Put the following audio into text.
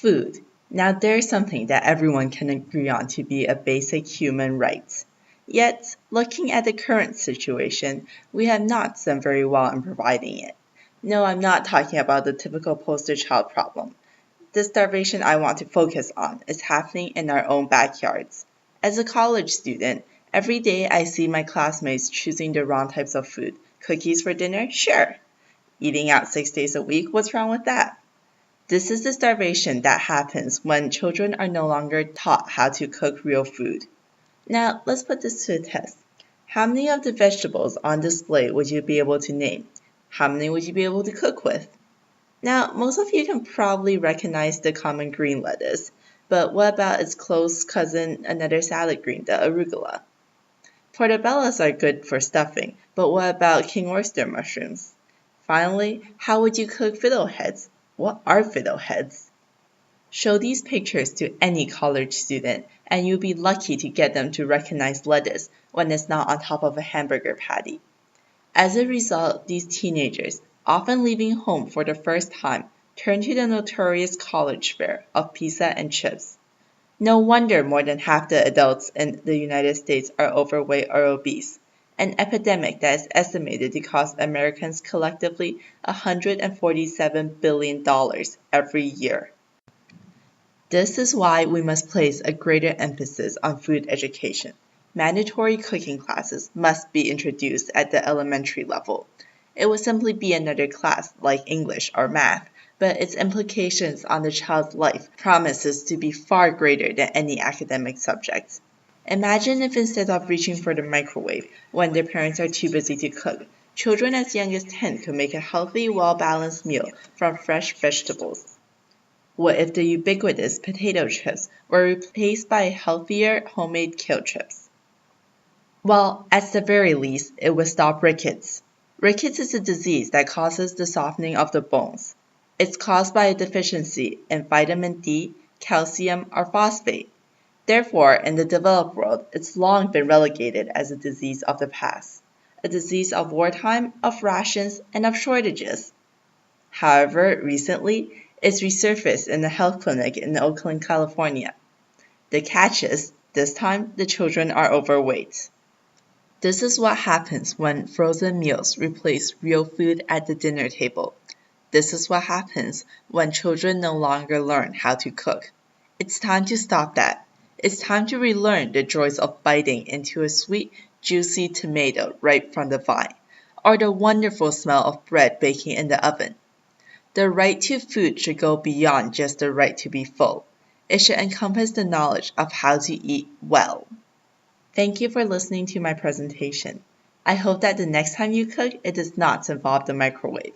Food. Now there's something that everyone can agree on to be a basic human right. Yet, looking at the current situation, we have not done very well in providing it. No, I'm not talking about the typical poster child problem. The starvation I want to focus on is happening in our own backyards. As a college student, every day I see my classmates choosing the wrong types of food. Cookies for dinner? Sure. Eating out 6 days a week? What's wrong with that? This is the starvation that happens when children are no longer taught how to cook real food. Now, let's put this to a test. How many of the vegetables on display would you be able to name? How many would you be able to cook with? Now, most of you can probably recognize the common green lettuce, but what about its close cousin, another salad green, the arugula? Portobellos are good for stuffing, but what about king oyster mushrooms? Finally, how would you cook fiddleheads? What are fiddleheads? Show these pictures to any college student, and you'll be lucky to get them to recognize lettuce when it's not on top of a hamburger patty. As a result, these teenagers, often leaving home for the first time, turn to the notorious college fare of pizza and chips. No wonder more than half the adults in the United States are overweight or obese, an epidemic that is estimated to cost Americans collectively $147 billion every year. This is why we must place a greater emphasis on food education. Mandatory cooking classes must be introduced at the elementary level. It would simply be another class like English or math, but its implications on the child's life promises to be far greater than any academic subject. Imagine if instead of reaching for the microwave when their parents are too busy to cook, children as young as 10 could make a healthy, well-balanced meal from fresh vegetables. What if the ubiquitous potato chips were replaced by healthier homemade kale chips? Well, at the very least, it would stop rickets. Rickets is a disease that causes the softening of the bones. It's caused by a deficiency in vitamin D, calcium, or phosphate. Therefore, in the developed world, it's long been relegated as a disease of the past, a disease of wartime, of rations, and of shortages. However, recently, it's resurfaced in a health clinic in Oakland, California. The catch is, this time, the children are overweight. This is what happens when frozen meals replace real food at the dinner table. This is what happens when children no longer learn how to cook. It's time to stop that. It's time to relearn the joys of biting into a sweet, juicy tomato right from the vine, or the wonderful smell of bread baking in the oven. The right to food should go beyond just the right to be full. It should encompass the knowledge of how to eat well. Thank you for listening to my presentation. I hope that the next time you cook, it does not involve the microwave.